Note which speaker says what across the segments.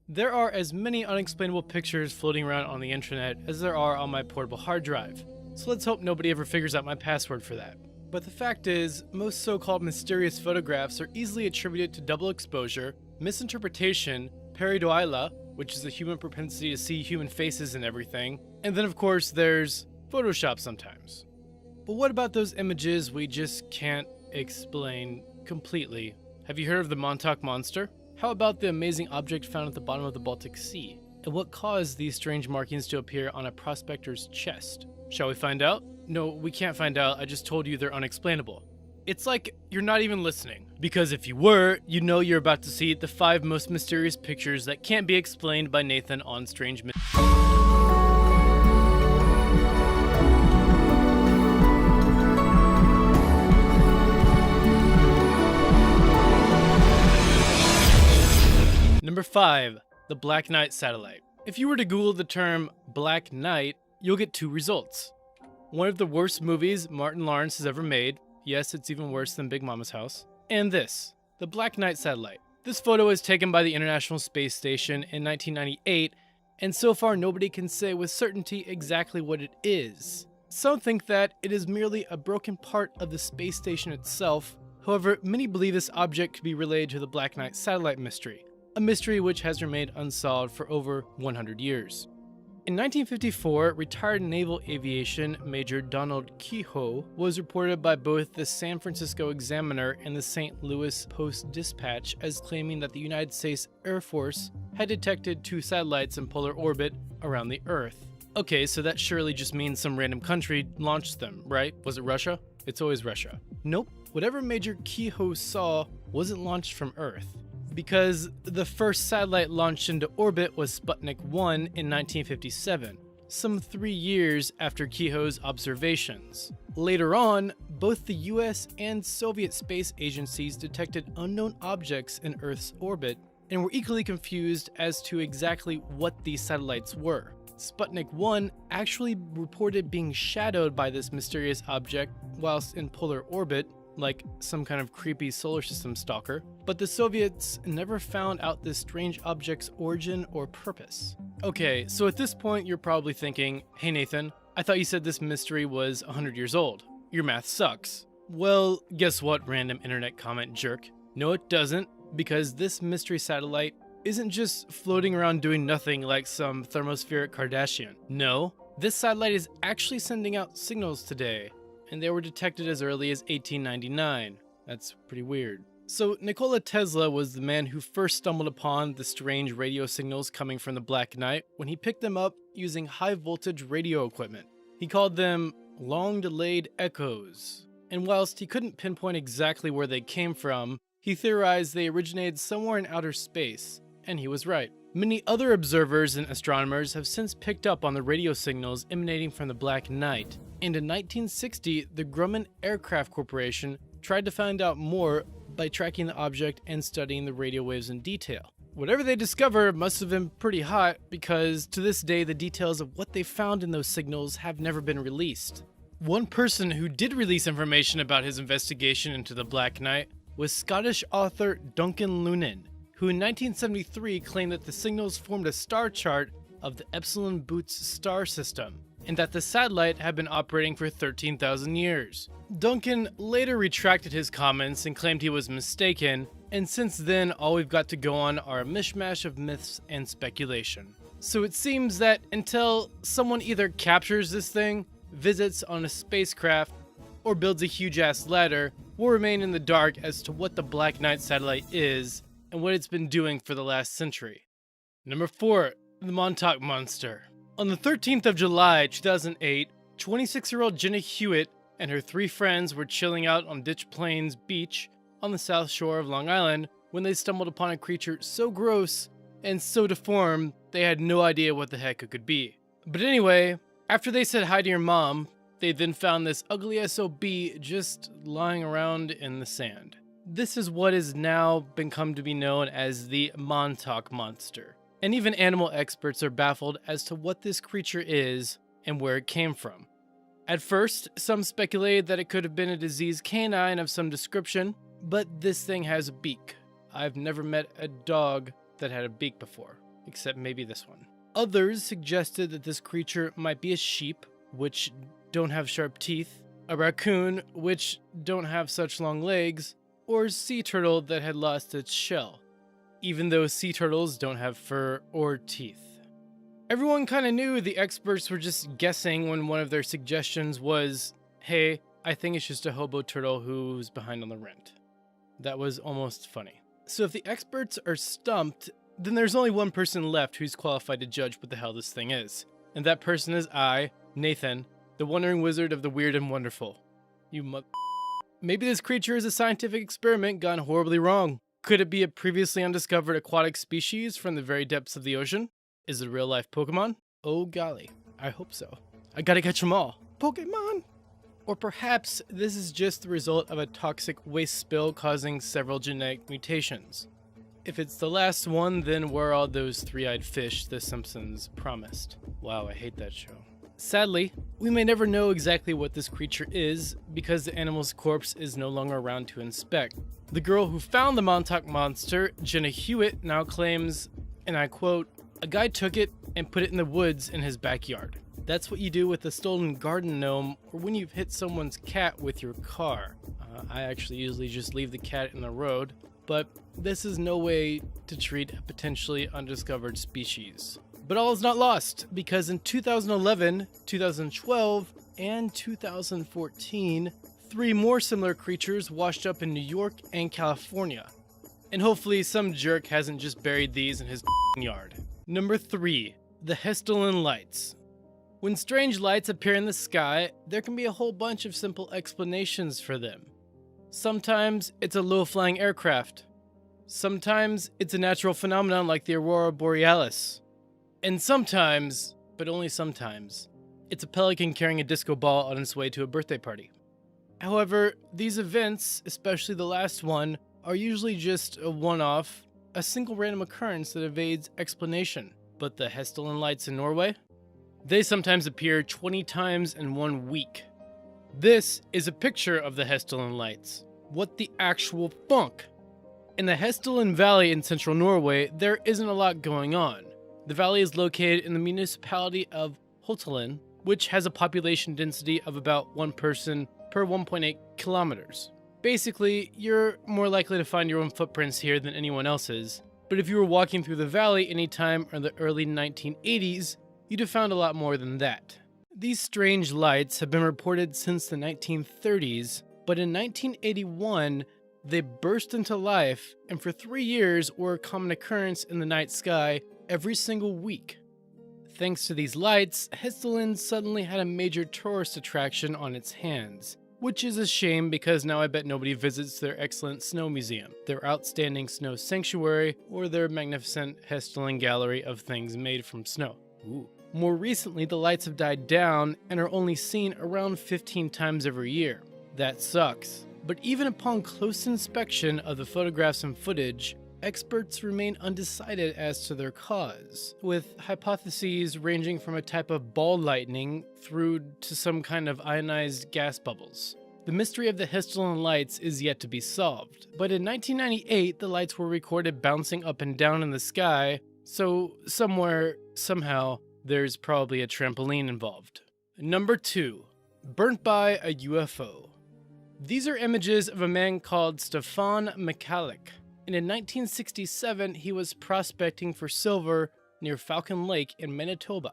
Speaker 1: There are as many unexplainable pictures floating around on the internet as there are on my portable hard drive, so let's hope nobody ever figures out my password for that. But the fact is, most so-called mysterious photographs are easily attributed to double exposure, misinterpretation, pareidolia, which is the human propensity to see human faces and everything, and then of course there's Photoshop sometimes. But what about those images we just can't explain completely? Have you heard of the Montauk Monster? How about the amazing object found at the bottom of the Baltic Sea? And what caused these strange markings to appear on a prospector's chest? Shall we find out? No, we can't find out. I just told you they're unexplainable. It's like you're not even listening. Because if you were, you know you're about to see the 5 most mysterious pictures that can't be explained by Nathan on Strange Number 5. The Black Knight Satellite. If you were to Google the term Black Knight, you'll get 2 results. One of the worst movies Martin Lawrence has ever made. Yes, it's even worse than Big Mama's House. And this, the Black Knight Satellite. This photo was taken by the International Space Station in 1998, and so far nobody can say with certainty exactly what it is. Some think that it is merely a broken part of the space station itself. However, many believe this object could be related to the Black Knight Satellite mystery, a mystery which has remained unsolved for over 100 years. In 1954, retired Naval Aviation Major Donald Kehoe was reported by both the San Francisco Examiner and the St. Louis Post-Dispatch as claiming that the United States Air Force had detected 2 satellites in polar orbit around the Earth. Okay, so that surely just means some random country launched them, right? Was it Russia? It's always Russia. Nope, whatever Major Kehoe saw wasn't launched from Earth, because the first satellite launched into orbit was Sputnik 1 in 1957, some 3 years after Kehoe's observations. Later on, both the US and Soviet space agencies detected unknown objects in Earth's orbit and were equally confused as to exactly what these satellites were. Sputnik 1 actually reported being shadowed by this mysterious object whilst in polar orbit, like some kind of creepy solar system stalker, but the Soviets never found out this strange object's origin or purpose. Okay, so at this point you're probably thinking, hey Nathan, I thought you said this mystery was 100 years old. Your math sucks. Well, guess what, random internet comment jerk? No, it doesn't, because this mystery satellite isn't just floating around doing nothing like some thermospheric Kardashian. No, this satellite is actually sending out signals today, and they were detected as early as 1899. That's pretty weird. So Nikola Tesla was the man who first stumbled upon the strange radio signals coming from the Black Knight when he picked them up using high voltage radio equipment. He called them long delayed echoes. And whilst he couldn't pinpoint exactly where they came from, he theorized they originated somewhere in outer space, and he was right. Many other observers and astronomers have since picked up on the radio signals emanating from the Black Knight, and in 1960, the Grumman Aircraft Corporation tried to find out more by tracking the object and studying the radio waves in detail. Whatever they discovered must have been pretty hot, because to this day the details of what they found in those signals have never been released. One person who did release information about his investigation into the Black Knight was Scottish author Duncan Lunan, who in 1973 claimed that the signals formed a star chart of the Epsilon Boots star system, and that the satellite had been operating for 13,000 years. Duncan later retracted his comments and claimed he was mistaken, and since then all we've got to go on are a mishmash of myths and speculation. So it seems that until someone either captures this thing, visits on a spacecraft, or builds a huge-ass ladder, we'll remain in the dark as to what the Black Knight satellite is and what it's been doing for the last century. Number 4. The Montauk Monster. On the 13th of July 2008, 26-year-old Jenna Hewitt and her 3 friends were chilling out on Ditch Plains Beach on the south shore of Long Island when they stumbled upon a creature so gross and so deformed they had no idea what the heck it could be. But anyway, after they said hi to your mom, they then found this ugly SOB just lying around in the sand. This is what has now become to be known as the Montauk Monster, and even animal experts are baffled as to what this creature is and where it came from. At first, some speculated that it could have been a diseased canine of some description, but this thing has a beak. I've never met a dog that had a beak before. except maybe this one. Others suggested that this creature might be a sheep, which don't have sharp teeth, a raccoon, which don't have such long legs, or a sea turtle that had lost its shell, even though sea turtles don't have fur or teeth. Everyone kind of knew the experts were just guessing when one of their suggestions was, hey, I think it's just a hobo turtle who's behind on the rent. That was almost funny. So if the experts are stumped, then there's only one person left who's qualified to judge what the hell this thing is. And that person is I, Nathan, the wandering wizard of the weird and wonderful. Maybe this creature is a scientific experiment gone horribly wrong. Could it be a previously undiscovered aquatic species from the very depths of the ocean? Is it a real-life Pokemon? Oh golly, I hope so. I gotta catch them all. Pokemon! Or perhaps this is just the result of a toxic waste spill causing several genetic mutations. If it's the last one, then where are all those three-eyed fish The Simpsons promised? Wow, I hate that show. Sadly, we may never know exactly what this creature is because the animal's corpse is no longer around to inspect. The girl who found the Montauk Monster, Jenna Hewitt, now claims, and I quote, "A guy took it and put it in the woods in his backyard. That's what you do with a stolen garden gnome or when you've hit someone's cat with your car." I actually usually just leave the cat in the road, but this is no way to treat a potentially undiscovered species. But all is not lost, because in 2011, 2012, and 2014, 3 more similar creatures washed up in New York and California. And hopefully some jerk hasn't just buried these in his yard. Number 3, the Hessdalen Lights. When strange lights appear in the sky, there can be a whole bunch of simple explanations for them. Sometimes it's a low-flying aircraft. Sometimes it's a natural phenomenon like the Aurora Borealis. And sometimes, but only sometimes, it's a pelican carrying a disco ball on its way to a birthday party. However, these events, especially the last one, are usually just a one-off, a single random occurrence that evades explanation. But the Hessdalen Lights in Norway? They sometimes appear 20 times in 1 week. This is a picture of the Hessdalen Lights. What the actual funk? In the Hessdalen Valley in central Norway, there isn't a lot going on. The valley is located in the municipality of Hotalen, which has a population density of about 1 person per 1.8 kilometers. Basically, you're more likely to find your own footprints here than anyone else's, but if you were walking through the valley anytime in the early 1980s, you'd have found a lot more than that. These strange lights have been reported since the 1930s, but in 1981, they burst into life and for 3 years were a common occurrence in the night sky every single week. Thanks to these lights, Hessdalen suddenly had a major tourist attraction on its hands, which is a shame because now I bet nobody visits their excellent snow museum, their outstanding snow sanctuary, or their magnificent Hessdalen gallery of things made from snow. Ooh. More recently, the lights have died down and are only seen around 15 times every year. That sucks. But even upon close inspection of the photographs and footage, experts remain undecided as to their cause, with hypotheses ranging from a type of ball lightning through to some kind of ionized gas bubbles. The mystery of the Hessdalen Lights is yet to be solved, but in 1998 the lights were recorded bouncing up and down in the sky, so somewhere, somehow, there's probably a trampoline involved. Number 2. Burnt by a UFO. These are images of a man called Stefan Michalek. And in 1967, he was prospecting for silver near Falcon Lake in Manitoba,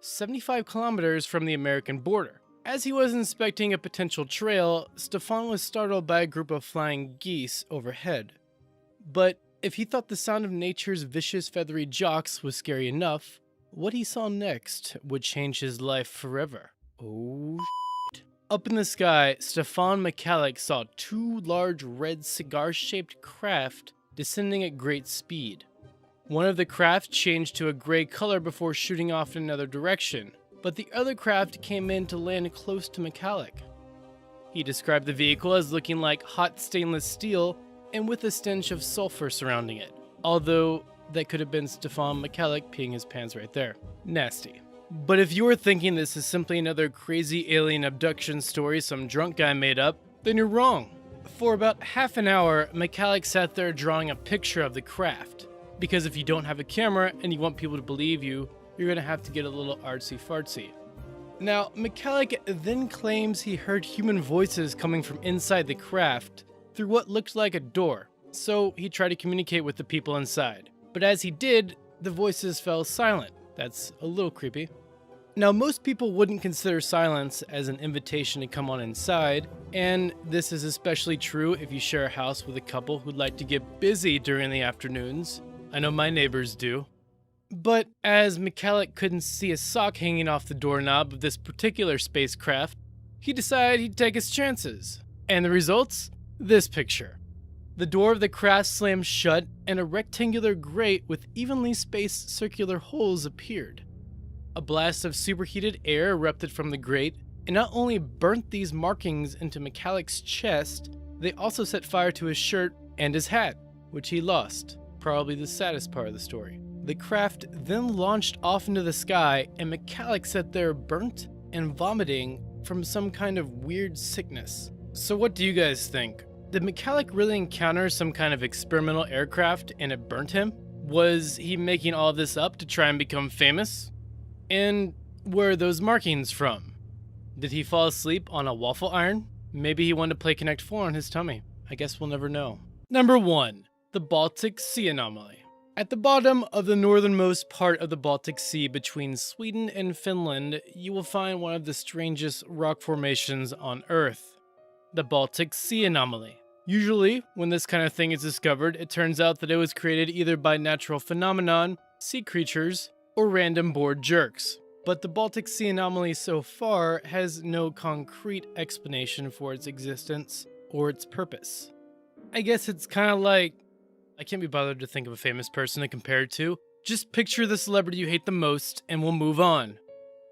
Speaker 1: 75 kilometers from the American border. As he was inspecting a potential trail, Stefan was startled by a group of flying geese overhead. But if he thought the sound of nature's vicious feathery jocks was scary enough, what he saw next would change his life forever. Oh shit. Up in the sky, Stefan Michalek saw 2 large red cigar-shaped craft descending at great speed. One of the craft changed to a gray color before shooting off in another direction, but the other craft came in to land close to Michalek. He described the vehicle as looking like hot stainless steel and with a stench of sulfur surrounding it, although that could have been Stefan Michalek peeing his pants right there. Nasty. But if you were thinking this is simply another crazy alien abduction story some drunk guy made up, then you're wrong. For about half an hour, Michalek sat there drawing a picture of the craft. because if you don't have a camera and you want people to believe you, you're gonna have to get a little artsy-fartsy. Now, McCulloch then claims he heard human voices coming from inside the craft through what looked like a door, so he tried to communicate with the people inside. But as he did, the voices fell silent. That's a little creepy. Now, most people wouldn't consider silence as an invitation to come on inside, and this is especially true if you share a house with a couple who'd like to get busy during the afternoons. I know my neighbors do. But as McCulloch couldn't see a sock hanging off the doorknob of this particular spacecraft, he decided he'd take his chances. And the results? This picture. The door of the craft slammed shut, and a rectangular grate with evenly spaced circular holes appeared. A blast of superheated air erupted from the grate, and not only burnt these markings into McCulloch's chest, they also set fire to his shirt and his hat, which he lost. Probably the saddest part of the story. The craft then launched off into the sky, and McCulloch sat there burnt and vomiting from some kind of weird sickness. So what do you guys think? Did McCulloch really encounter some kind of experimental aircraft and it burnt him? Was he making all this up to try and become famous? And where are those markings from? Did he fall asleep on a waffle iron? Maybe he wanted to play Connect 4 on his tummy. I guess we'll never know. Number 1. The Baltic Sea Anomaly. At the bottom of the northernmost part of the Baltic Sea between Sweden and Finland, you will find one of the strangest rock formations on Earth. The Baltic Sea Anomaly. Usually, when this kind of thing is discovered, it turns out that it was created either by natural phenomenon, sea creatures, or random bored jerks. But the Baltic Sea Anomaly so far has no concrete explanation for its existence or its purpose. I guess it's kind of like, I can't be bothered to think of a famous person to compare it to. Just picture the celebrity you hate the most and we'll move on.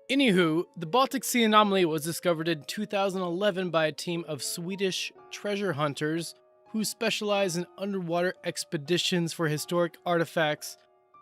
Speaker 1: Anywho, the Baltic Sea Anomaly was discovered in 2011 by a team of Swedish treasure hunters who specialize in underwater expeditions for historic artifacts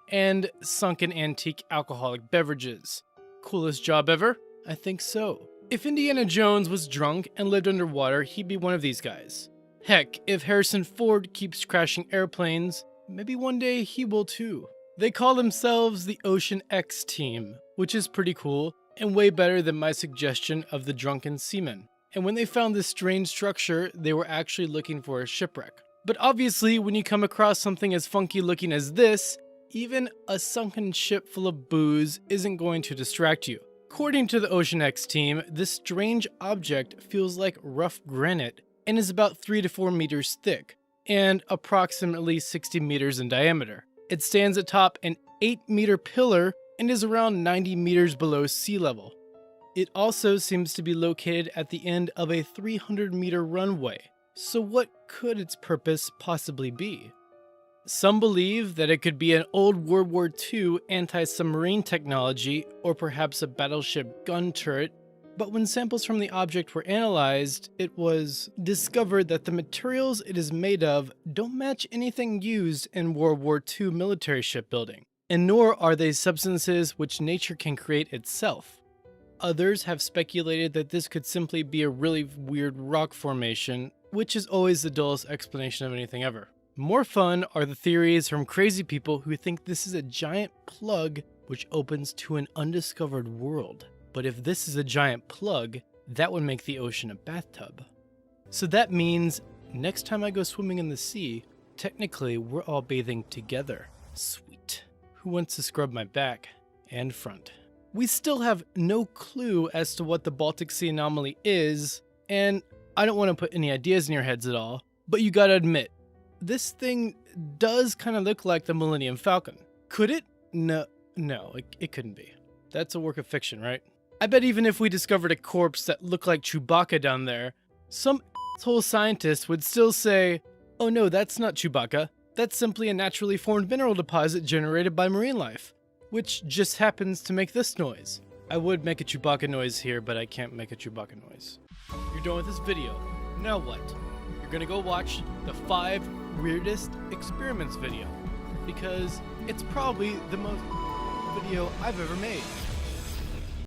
Speaker 1: and sunken antique alcoholic beverages. Coolest job ever? I think so. If Indiana Jones was drunk and lived underwater, he'd be one of these guys. Heck, if Harrison Ford keeps crashing airplanes, maybe one day he will too. They call themselves the Ocean X Team, which is pretty cool and way better than my suggestion of the drunken seaman. And when they found this strange structure, they were actually looking for a shipwreck. But obviously, when you come across something as funky looking as this, even a sunken ship full of booze isn't going to distract you. According to the Ocean X Team, this strange object feels like rough granite and is about 3 to 4 meters thick and approximately 60 meters in diameter. It stands atop an 8-meter pillar and is around 90 meters below sea level. It also seems to be located at the end of a 300-meter runway. So what could its purpose possibly be? Some believe that it could be an old World War II anti-submarine technology or perhaps a battleship gun turret, but when samples from the object were analyzed, it was discovered that the materials it is made of don't match anything used in World War II military shipbuilding, and nor are they substances which nature can create itself. Others have speculated that this could simply be a really weird rock formation, which is always the dullest explanation of anything ever. More fun are the theories from crazy people who think this is a giant plug which opens to an undiscovered world. But if this is a giant plug, that would make the ocean a bathtub. So that means next time I go swimming in the sea, technically we're all bathing together. Sweet. Who wants to scrub my back and front? We still have no clue as to what the Baltic Sea Anomaly is, and I don't want to put any ideas in your heads at all, but you gotta admit, this thing does kind of look like the Millennium Falcon. Could it? No, it couldn't be. That's a work of fiction, right? I bet even if we discovered a corpse that looked like Chewbacca down there, some asshole scientist would still say, oh no, that's not Chewbacca. That's simply a naturally formed mineral deposit generated by marine life, which just happens to make this noise. I would make a Chewbacca noise here, but I can't make a Chewbacca noise. You're done with this video. Now what? You're gonna go watch the 5 weirdest experiments video, because it's probably the most video I've ever made.